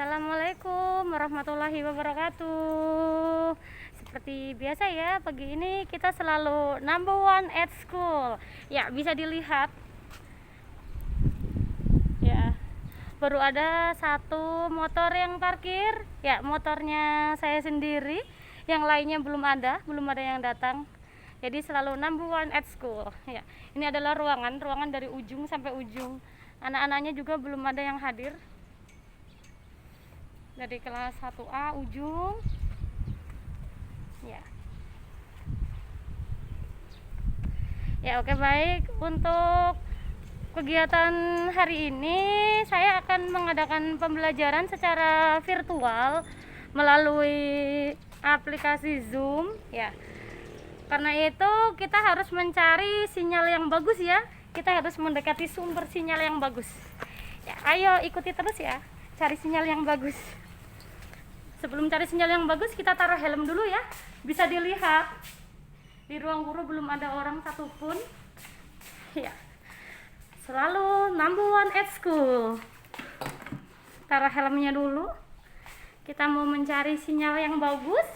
Assalamualaikum warahmatullahi wabarakatuh. Seperti biasa ya, pagi ini kita selalu number one at school. Ya, bisa dilihat. Ya, baru ada satu motor yang parkir. Ya, motornya saya sendiri. Yang lainnya belum ada yang datang. Jadi selalu number one at school. Ya, ini adalah ruangan dari ujung sampai ujung. Anak-anaknya juga belum ada yang hadir. Dari kelas 1A ujung ya oke, baik. Untuk kegiatan hari ini saya akan mengadakan pembelajaran secara virtual melalui aplikasi Zoom ya. Karena itu kita harus mencari sinyal yang bagus ya, kita harus mendekati sumber sinyal yang bagus ya. Ayo ikuti terus ya, cari sinyal yang bagus. Sebelum cari sinyal yang bagus, kita taruh helm dulu ya. Bisa dilihat di ruang guru belum ada orang satupun. Ya, selalu number one at school. Taruh helmnya dulu. Kita mau mencari sinyal yang bagus.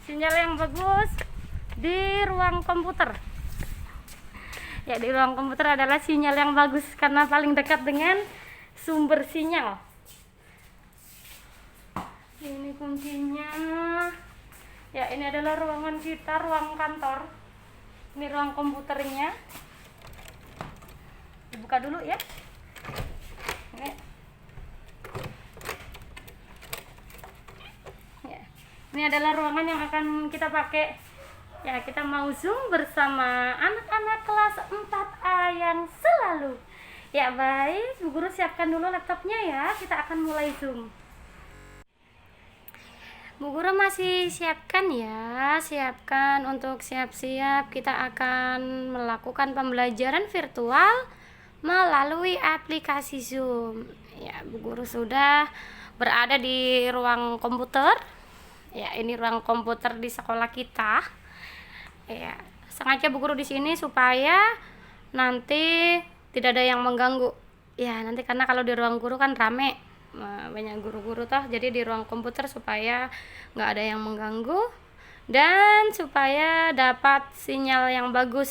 Sinyal yang bagus di ruang komputer. Ya, di ruang komputer adalah sinyal yang bagus karena paling dekat dengan sumber sinyal. Ini kuncinya. Ya, ini adalah ruangan kita, ruang kantor. Ini ruang komputernya. Dibuka dulu ya. Ini. Ya. Ini adalah ruangan yang akan kita pakai. Ya, kita mau Zoom bersama anak-anak kelas 4A yang selalu. Ya, baik. Bu Guru siapkan dulu laptopnya ya. Kita akan mulai Zoom. Bu Guru masih siapkan ya. Siapkan untuk siap-siap. Kita akan melakukan pembelajaran virtual melalui aplikasi Zoom. Ya, Bu Guru sudah berada di ruang komputer. Ya, ini ruang komputer di sekolah kita. Ya, sengaja Bu Guru di sini supaya nanti tidak ada yang mengganggu. Ya, nanti karena kalau di ruang guru kan rame, banyak guru-guru toh. Jadi di ruang komputer supaya nggak ada yang mengganggu dan supaya dapat sinyal yang bagus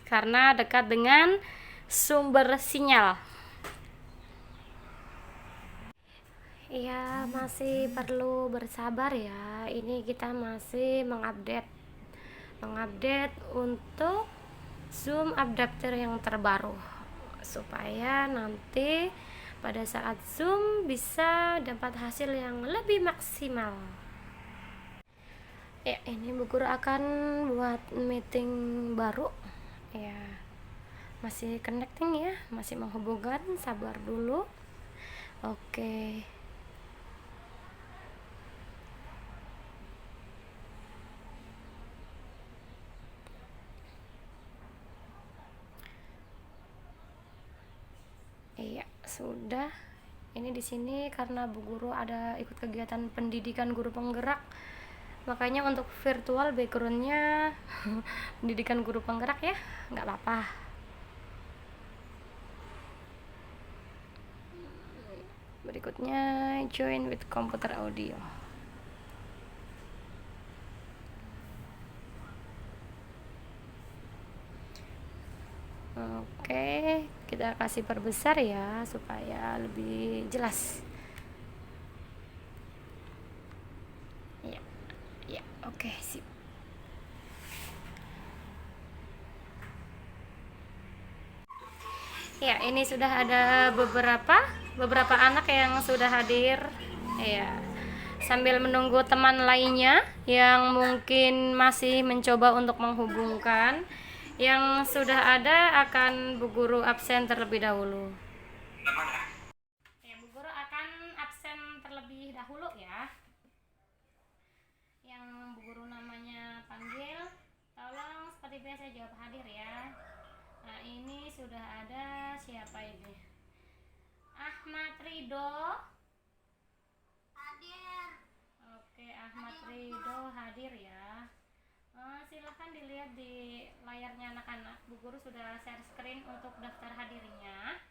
karena dekat dengan sumber sinyal. Ya, masih perlu bersabar ya. Ini kita masih mengupdate untuk Zoom adapter yang terbaru supaya nanti pada saat Zoom bisa dapat hasil yang lebih maksimal. Ya, ini Bu Guru akan buat meeting baru ya. Masih connecting ya, masih menghubungkan, sabar dulu. Oke. Iya, sudah. Ini di sini karena Bu Guru ada ikut kegiatan pendidikan guru penggerak. Makanya untuk virtual backgroundnya pendidikan guru penggerak ya, nggak apa-apa. Berikutnya join with computer audio. Oke, kita kasih perbesar ya supaya lebih jelas. Ya, oke, sip. Ya, ini sudah ada beberapa anak yang sudah hadir. Ya, sambil menunggu teman lainnya yang mungkin masih mencoba untuk menghubungkan. Yang sudah ada akan Bu Guru absen terlebih dahulu. Ya, Bu Guru akan absen terlebih dahulu ya. Yang Bu Guru namanya panggil, tolong seperti biasa jawab hadir ya. Nah, ini sudah ada siapa ini? Ahmad Ridho hadir. Oke, Ahmad Ridho hadir ya. Silahkan lihat di layarnya anak-anak, Bu Guru sudah share screen untuk daftar hadirnya.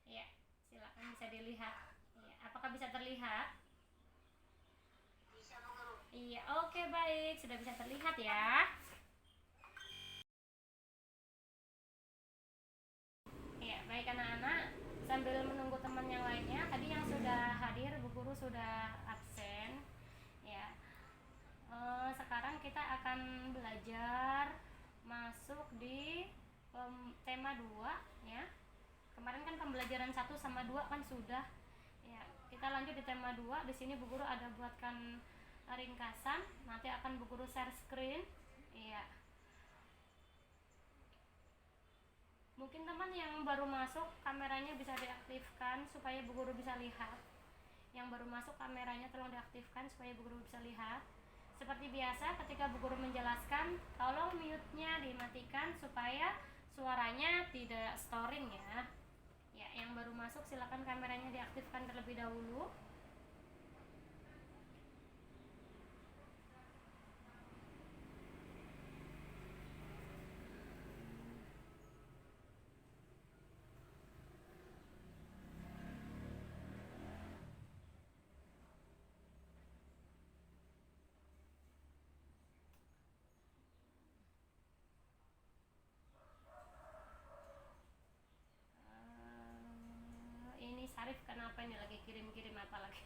Ya, silakan bisa dilihat. Ya, apakah bisa terlihat? Bisa, Bu Guru. Iya, oke baik, sudah bisa terlihat ya. Ya, baik anak-anak, sambil menunggu teman yang lainnya, tadi yang sudah hadir Bu Guru sudah absen. Ya, sekarang kita akan belajar masuk di tema 2 ya. Kemarin kan pembelajaran 1 sama 2 kan sudah. Ya, kita lanjut di tema 2. Di sini Bu Guru ada buatkan ringkasan, nanti akan Bu Guru share screen. Iya. Mungkin teman yang baru masuk kameranya bisa diaktifkan supaya Bu Guru bisa lihat. Yang baru masuk kameranya tolong diaktifkan supaya Bu Guru bisa lihat. Seperti biasa ketika Bu Guru menjelaskan, tolong mute-nya dimatikan supaya suaranya tidak storing ya. Ya, yang baru masuk silakan kameranya diaktifkan terlebih dahulu. Ini Sarif kenapa ini lagi kirim-kirim apa lagi?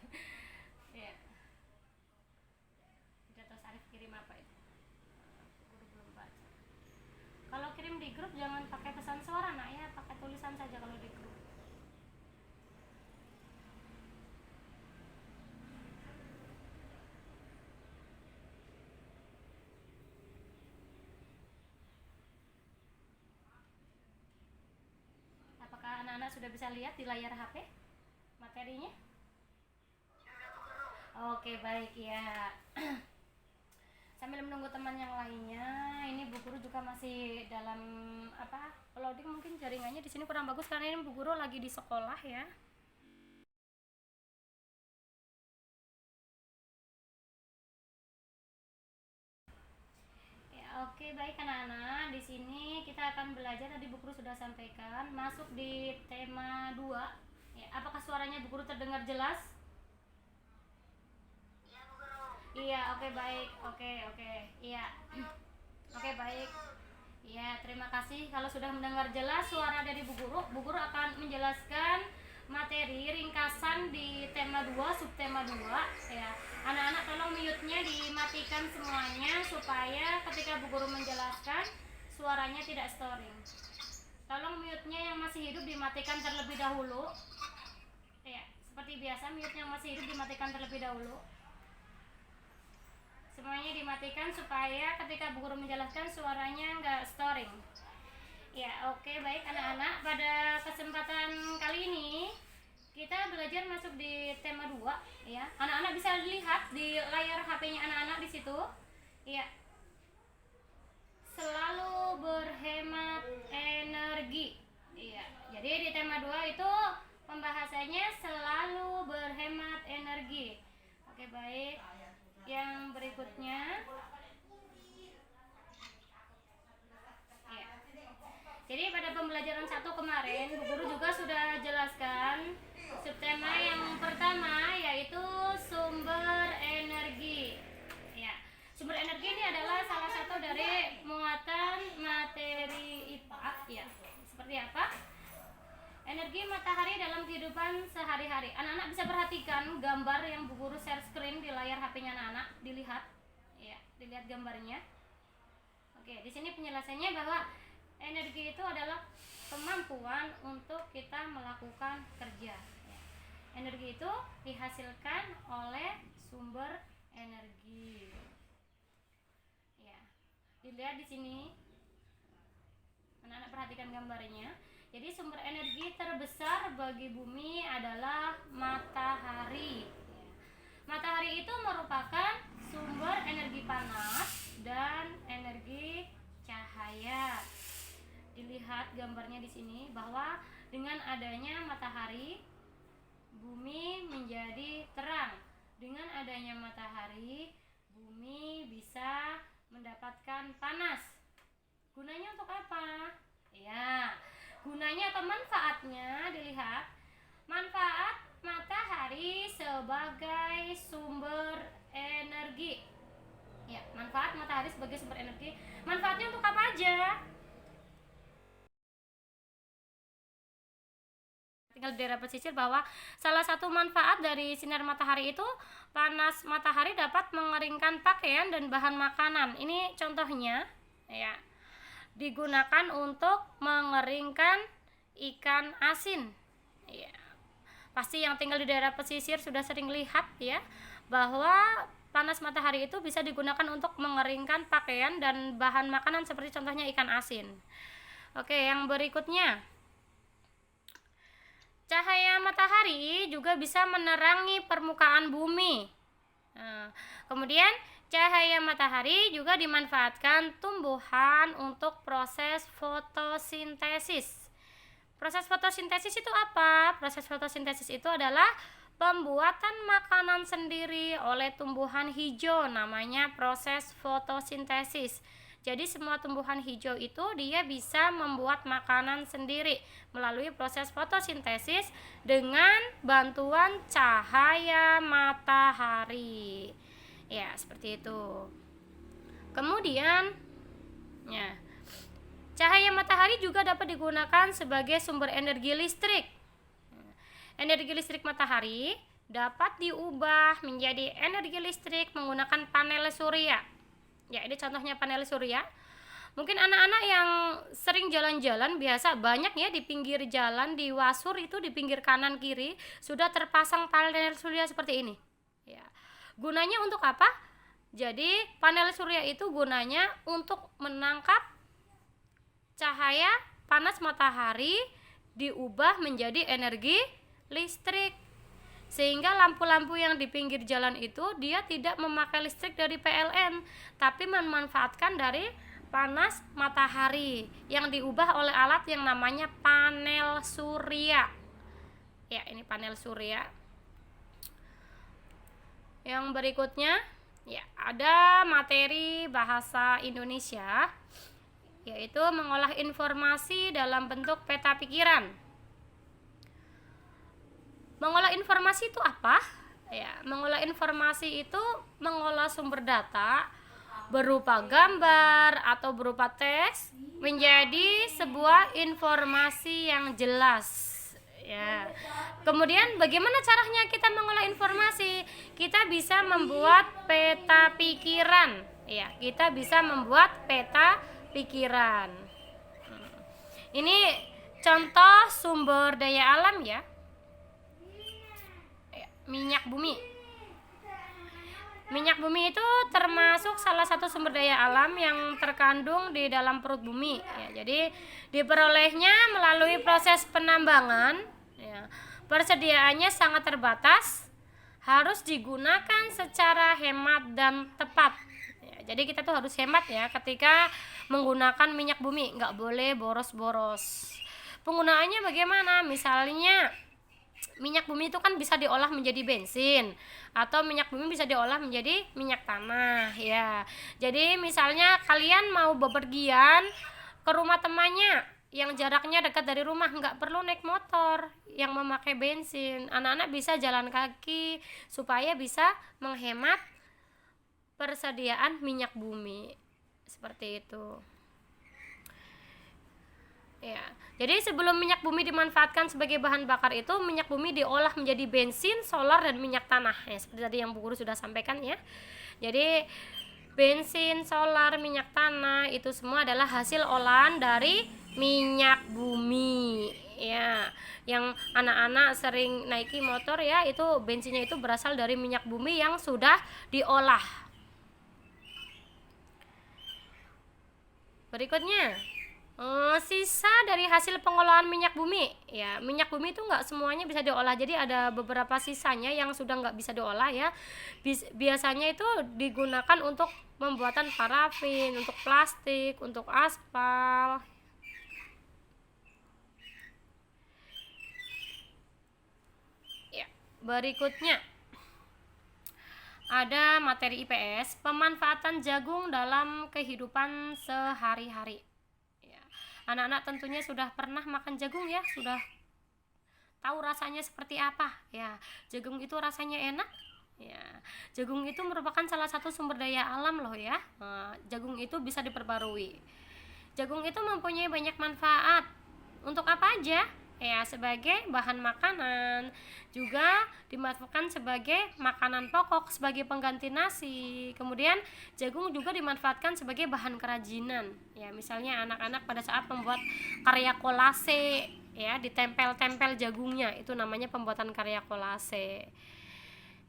Ya. Tidak tahu Sarif kirim apa itu. Guru belum baca. Kalau kirim di grup jangan pakai pesan suara nak ya, pakai tulisan saja kalau di grup. Apakah anak-anak sudah bisa lihat di layar HP materinya? Oke baik ya. Sambil menunggu teman yang lainnya, ini Bu Guru juga masih dalam loading, mungkin jaringannya di sini kurang bagus karena ini Bu Guru lagi di sekolah ya. Ya, oke baik anak-anak, di sini kita akan belajar, tadi Bu Guru sudah sampaikan, masuk di tema 2. Ya, apakah suaranya Bu Guru terdengar jelas? Iya, oke baik. Oke. Iya. Oke, baik. Iya, terima kasih. Kalau sudah mendengar jelas suara dari Bu Guru akan menjelaskan materi ringkasan di tema 2, subtema 2 ya. Anak-anak tolong mute-nya dimatikan semuanya supaya ketika Bu Guru menjelaskan suaranya tidak storing. Tolong mute-nya yang masih hidup dimatikan terlebih dahulu. Ya, seperti biasa mute-nya yang masih hidup dimatikan terlebih dahulu. Semuanya dimatikan supaya ketika Bu Guru menjelaskan suaranya nggak storing. Ya, oke baik anak-anak, pada kesempatan kali ini kita belajar masuk di tema 2 ya. Anak-anak bisa lihat di layar HP-nya anak-anak di situ. Ya. Selalu berhemat energi. Iya. Jadi di tema 2 itu pembahasannya selalu berhemat energi. Oke, baik. Yang berikutnya ya. Jadi pada pembelajaran 1 kemarin Bu Guru juga sudah jelaskan subtema yang pertama yaitu sumber energi ya. Sumber energi ini adalah salah satu dari muatan materi IPA ya. Seperti apa? Energi matahari dalam kehidupan sehari-hari. Anak-anak bisa perhatikan gambar yang Bu Guru share screen di layar HP-nya anak-anak, dilihat. Ya, dilihat gambarnya. Oke, di sini penjelasannya bahwa energi itu adalah kemampuan untuk kita melakukan kerja. Ya. Energi itu dihasilkan oleh sumber energi. Ya. Dilihat di sini. Anak-anak perhatikan gambarnya. Jadi sumber energi terbesar bagi bumi adalah matahari. Matahari itu merupakan sumber energi panas dan energi cahaya. Dilihat gambarnya di sini bahwa dengan adanya matahari, bumi menjadi terang. Dengan adanya matahari, bumi bisa mendapatkan panas. gunanya atau manfaatnya dilihat. Manfaat matahari sebagai sumber energi. Ya, manfaat matahari sebagai sumber energi. Manfaatnya untuk apa aja? Tinggal di daerah pesisir bahwa salah satu manfaat dari sinar matahari itu panas matahari dapat mengeringkan pakaian dan bahan makanan. Ini contohnya ya. Digunakan untuk mengeringkan ikan asin. Ya. Pasti yang tinggal di daerah pesisir sudah sering lihat ya bahwa panas matahari itu bisa digunakan untuk mengeringkan pakaian dan bahan makanan seperti contohnya ikan asin. Oke, yang berikutnya. Cahaya matahari juga bisa menerangi permukaan bumi. Nah, kemudian cahaya matahari juga dimanfaatkan tumbuhan untuk proses fotosintesis. Proses fotosintesis itu apa? Proses fotosintesis itu adalah pembuatan makanan sendiri oleh tumbuhan hijau, namanya proses fotosintesis. Jadi semua tumbuhan hijau itu dia bisa membuat makanan sendiri melalui proses fotosintesis dengan bantuan cahaya matahari. Ya, seperti itu. Kemudian ya, cahaya matahari juga dapat digunakan sebagai sumber energi listrik. Energi listrik matahari dapat diubah menjadi energi listrik menggunakan panel surya. Ya, ini contohnya panel surya. Mungkin anak-anak yang sering jalan-jalan biasa banyak ya di pinggir jalan, di wasur itu di pinggir kanan kiri sudah terpasang panel surya seperti ini. Ya. Gunanya untuk apa? Jadi panel surya itu gunanya untuk menangkap cahaya panas matahari diubah menjadi energi listrik. Sehingga lampu-lampu yang di pinggir jalan itu dia tidak memakai listrik dari PLN, tapi memanfaatkan dari panas matahari yang diubah oleh alat yang namanya panel surya. Ya, ini panel surya. Yang berikutnya, ya, ada materi bahasa Indonesia, yaitu mengolah informasi dalam bentuk peta pikiran. Mengolah informasi itu apa? Ya, mengolah informasi itu mengolah sumber data berupa gambar atau berupa teks menjadi sebuah informasi yang jelas. Ya. Kemudian bagaimana caranya kita mengolah informasi? Kita bisa membuat peta pikiran. Ya, kita bisa membuat peta pikiran. Ini contoh sumber daya alam ya. Minyak bumi. Minyak bumi itu termasuk salah satu sumber daya alam yang terkandung di dalam perut bumi. Ya, jadi diperolehnya melalui proses penambangan. Ya, persediaannya sangat terbatas, harus digunakan secara hemat dan tepat. Ya, jadi kita tuh harus hemat ya ketika menggunakan minyak bumi, nggak boleh boros-boros. Penggunaannya bagaimana? Misalnya minyak bumi itu kan bisa diolah menjadi bensin atau minyak bumi bisa diolah menjadi minyak tanah ya. Jadi misalnya kalian mau bepergian ke rumah temannya yang jaraknya dekat dari rumah, nggak perlu naik motor yang memakai bensin. Anak-anak bisa jalan kaki supaya bisa menghemat persediaan minyak bumi. Seperti itu. Ya, jadi sebelum minyak bumi dimanfaatkan sebagai bahan bakar itu minyak bumi diolah menjadi bensin, solar, dan minyak tanah. Ya, seperti tadi yang Bu Guru sudah sampaikan ya. Jadi bensin, solar, minyak tanah itu semua adalah hasil olahan dari minyak bumi. Ya, yang anak-anak sering naiki motor ya, itu bensinnya itu berasal dari minyak bumi yang sudah diolah. Berikutnya, sisa dari hasil pengolahan minyak bumi ya, minyak bumi itu nggak semuanya bisa diolah, jadi ada beberapa sisanya yang sudah nggak bisa diolah ya. Biasanya itu digunakan untuk pembuatan parafin, untuk plastik, untuk aspal. Ya, berikutnya ada materi IPS, pemanfaatan jagung dalam kehidupan sehari-hari. Anak-anak tentunya sudah pernah makan jagung ya, sudah tahu rasanya seperti apa ya. Jagung itu rasanya enak ya. Jagung itu merupakan salah satu sumber daya alam loh ya. Jagung itu bisa diperbarui. Jagung itu mempunyai banyak manfaat. Untuk apa aja? Ya, sebagai bahan makanan, juga dimanfaatkan sebagai makanan pokok, sebagai pengganti nasi. Kemudian jagung juga dimanfaatkan sebagai bahan kerajinan. Ya, misalnya anak-anak pada saat membuat karya kolase, ya, ditempel-tempel jagungnya, itu namanya pembuatan karya kolase.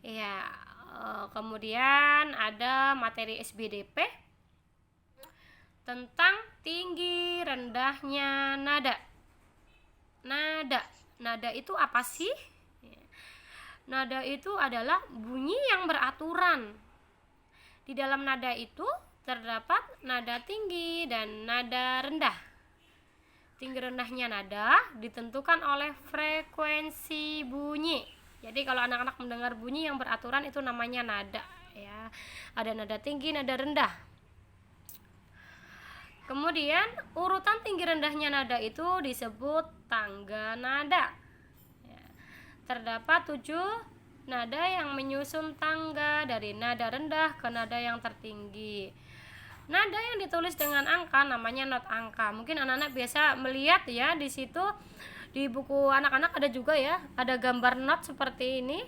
Ya, kemudian ada materi SBDP tentang tinggi rendahnya nada. Nada itu apa sih? Nada itu adalah bunyi yang beraturan. Di dalam nada itu terdapat nada tinggi dan nada rendah. Tinggi rendahnya nada ditentukan oleh frekuensi bunyi. Jadi kalau anak-anak mendengar bunyi yang beraturan itu namanya nada ya. Ada nada tinggi, nada rendah. Kemudian urutan tinggi rendahnya nada itu disebut tangga nada ya. Terdapat 7 nada yang menyusun tangga dari nada rendah ke nada yang tertinggi. Nada yang ditulis dengan angka namanya not angka. Mungkin anak-anak biasa melihat ya, di situ di buku anak-anak ada juga ya, ada gambar not seperti ini.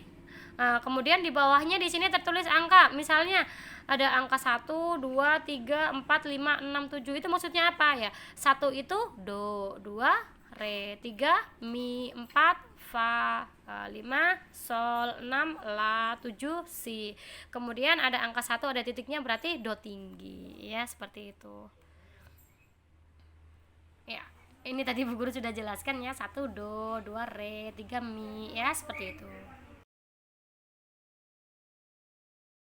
Kemudian di bawahnya di sini tertulis angka. Misalnya ada angka 1, 2, 3, 4, 5, 6, 7. Itu maksudnya apa ya? 1 itu do, 2 re, 3 mi, 4 fa, 5 sol, 6 la, 7 si. Kemudian ada angka 1 ada titiknya, berarti do tinggi ya, seperti itu. Ya, ini tadi Bu Guru sudah jelaskan ya, 1 do, 2 re, 3 mi ya, seperti itu.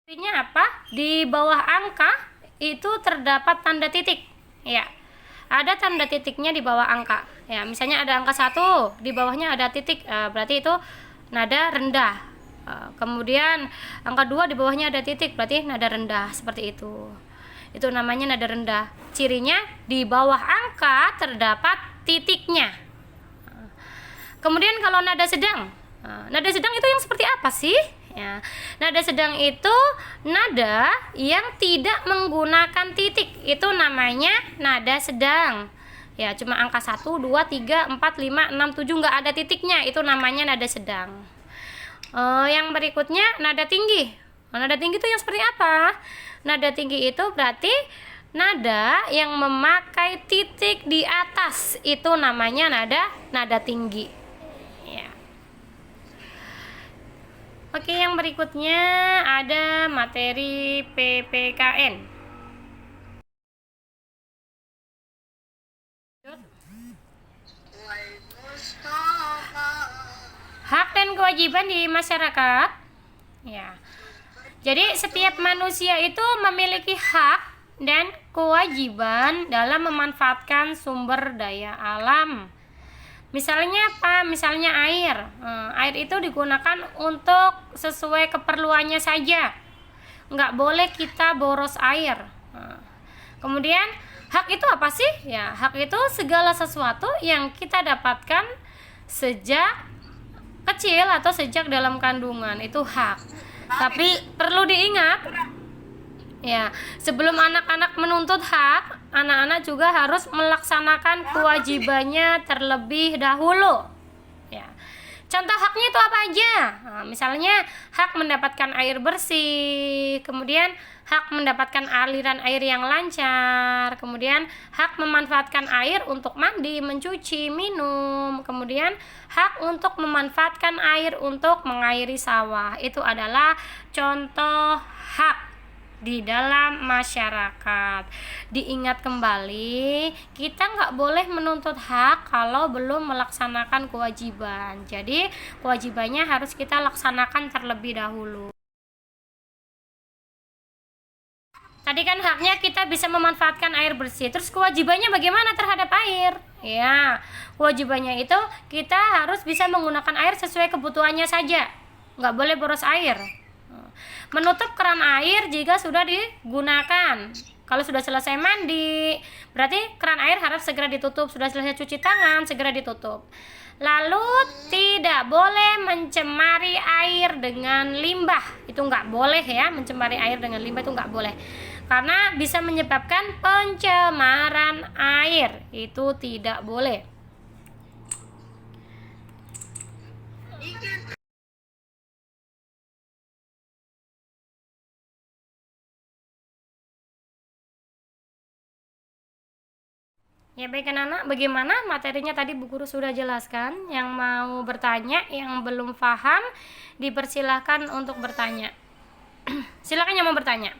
Artinya apa? Di bawah angka itu terdapat tanda titik. Ya. Ada tanda titiknya di bawah angka. Ya, misalnya ada angka 1, di bawahnya ada titik, berarti itu nada rendah. Kemudian angka 2 di bawahnya ada titik, berarti nada rendah, seperti itu. Itu namanya nada rendah. Cirinya di bawah angka terdapat titiknya. Kemudian kalau nada sedang. Nada sedang itu yang seperti apa sih? Ya, nada sedang itu nada yang tidak menggunakan titik, itu namanya nada sedang. Ya, cuma angka 1, 2, 3, 4, 5, 6, 7 nggak ada titiknya, itu namanya nada sedang. Yang berikutnya nada tinggi. Nada tinggi itu yang seperti apa? Nada tinggi itu berarti nada yang memakai titik di atas, itu namanya nada tinggi. Oke, yang berikutnya ada materi PPKN. Hak dan kewajiban di masyarakat. Ya. Jadi setiap manusia itu memiliki hak dan kewajiban dalam memanfaatkan sumber daya alam. Misalnya apa? Misalnya air. Air itu digunakan untuk sesuai keperluannya saja. Nggak boleh kita boros air. Kemudian hak itu apa sih? Ya, hak itu segala sesuatu yang kita dapatkan sejak kecil atau sejak dalam kandungan, itu hak. Tapi perlu diingat, ya, sebelum anak-anak menuntut hak, anak-anak juga harus melaksanakan kewajibannya terlebih dahulu. Ya. Contoh haknya itu apa aja? Misalnya hak mendapatkan air bersih, kemudian hak mendapatkan aliran air yang lancar, kemudian hak memanfaatkan air untuk mandi, mencuci, minum, kemudian hak untuk memanfaatkan air untuk mengairi sawah. Itu adalah contoh hak di dalam masyarakat. Diingat kembali, kita nggak boleh menuntut hak kalau belum melaksanakan kewajiban. Jadi kewajibannya harus kita laksanakan terlebih dahulu. Tadi kan haknya kita bisa memanfaatkan air bersih. Terus kewajibannya bagaimana terhadap air? Ya, kewajibannya itu kita harus bisa menggunakan air sesuai kebutuhannya saja. Nggak boleh boros air. Menutup keran air jika sudah digunakan. Kalau sudah selesai mandi, berarti keran air harus segera ditutup. Sudah selesai cuci tangan, segera ditutup. Lalu tidak boleh mencemari air dengan limbah. Itu nggak boleh ya, mencemari air dengan limbah itu nggak boleh. Karena bisa menyebabkan pencemaran air. Itu tidak boleh. Ya baik anak-anak, bagaimana materinya tadi Bu Guru sudah jelaskan. Yang mau bertanya, yang belum paham, dipersilahkan untuk bertanya. Silakan yang mau bertanya.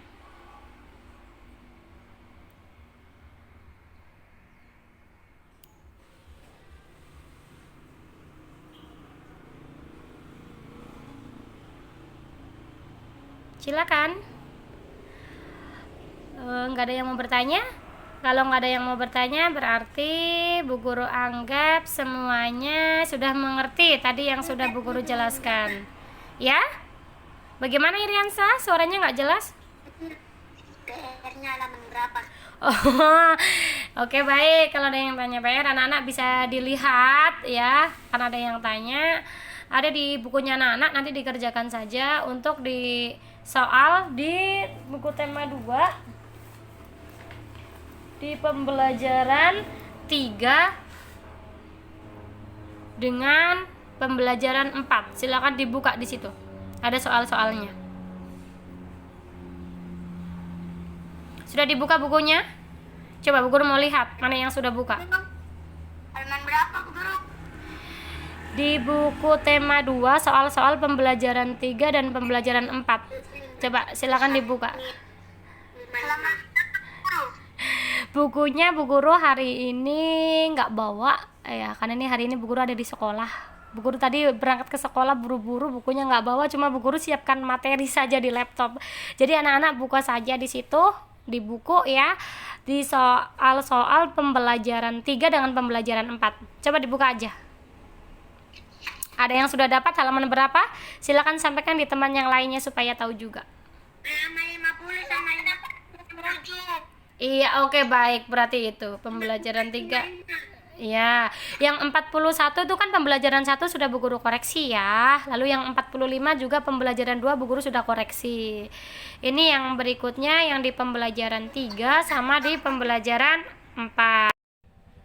Silakan. Nggak ada yang mau bertanya? Kalau nggak ada yang mau bertanya, berarti Bu Guru anggap semuanya sudah mengerti tadi yang sudah Bu Guru jelaskan. Ya? Bagaimana Iriansa? Suaranya nggak jelas? PR-nya halaman berapa? Oh, oke baik. Kalau ada yang tanya PR, anak-anak bisa dilihat ya. Karena ada yang tanya, ada di bukunya anak-anak, nanti dikerjakan saja untuk di soal di buku tema 2 di pembelajaran 3 dengan pembelajaran 4. Silakan dibuka di situ. Ada soal-soalnya. Sudah dibuka bukunya? Coba Bu Guru mau lihat mana yang sudah buka. Halaman berapa, Bu Guru? Di buku tema 2 soal-soal pembelajaran 3 dan pembelajaran 4. Coba silakan dibuka. Halaman berapa, Bu Guru? Bukunya Bu Guru hari ini nggak bawa ya, karena hari ini Bu Guru ada di sekolah. Bu Guru tadi berangkat ke sekolah buru-buru, bukunya nggak bawa, cuma Bu Guru siapkan materi saja di laptop. Jadi anak-anak buka saja di situ, di buku ya, di soal-soal pembelajaran 3 dengan pembelajaran 4. Coba dibuka aja. Ada yang sudah dapat halaman berapa? Silakan sampaikan di teman yang lainnya supaya tahu juga. Halaman 50 sama 57. Iya, oke baik. Berarti itu pembelajaran 3. Ya, yang 41 itu kan pembelajaran 1 sudah Bu Guru koreksi ya. Lalu yang 45 juga pembelajaran 2 Bu Guru sudah koreksi. Ini yang berikutnya yang di pembelajaran 3 sama di pembelajaran 4.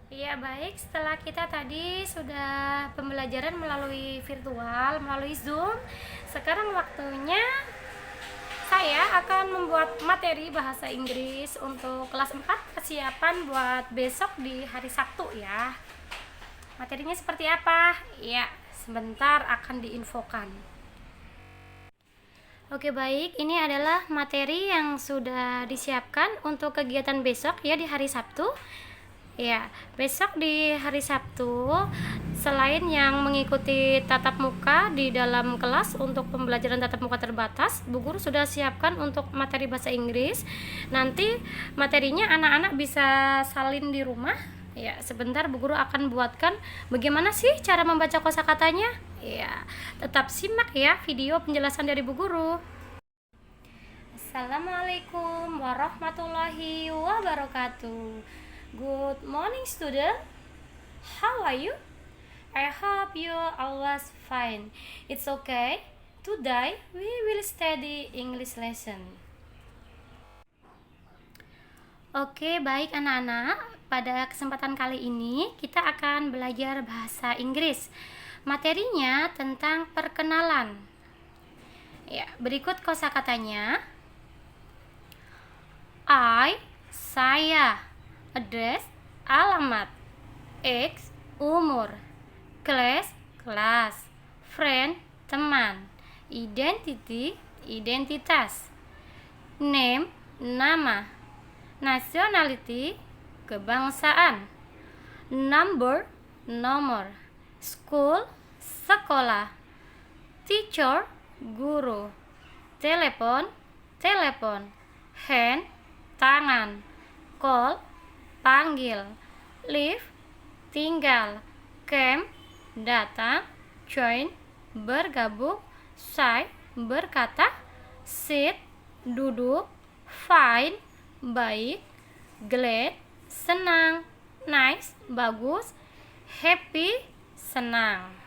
Iya baik, setelah kita tadi sudah pembelajaran melalui virtual, melalui Zoom, sekarang waktunya saya akan membuat materi bahasa Inggris untuk kelas 4 persiapan buat besok di hari Sabtu ya. Materinya seperti apa? Ya, sebentar akan diinfokan. Oke baik, ini adalah materi yang sudah disiapkan untuk kegiatan besok ya di hari Sabtu. Ya, besok di hari Sabtu, selain yang mengikuti tatap muka di dalam kelas untuk pembelajaran tatap muka terbatas, Bu Guru sudah siapkan untuk materi bahasa Inggris. Nanti materinya anak-anak bisa salin di rumah. Ya, sebentar Bu Guru akan buatkan bagaimana sih cara membaca kosakatanya. Ya, tetap simak ya video penjelasan dari Bu Guru. Assalamualaikum warahmatullahi wabarakatuh. Good morning student. How are you? I hope you always fine. It's okay. Today we will study English lesson. Oke, baik anak-anak. Pada kesempatan kali ini kita akan belajar bahasa Inggris. Materinya tentang perkenalan. Ya, berikut kosakatanya. Saya. Address, alamat. X, umur. Class, kelas. Friend, teman. Identity, identitas. Name, nama. Nationality, kebangsaan. Number, nomor. School, sekolah. Teacher, guru. Telepon, telepon. Hand, tangan. Call, panggil. Live, tinggal. Camp, datang. Join, bergabung. Say, berkata. Sit, duduk. Fine, baik, glad, senang, nice, bagus, happy, senang.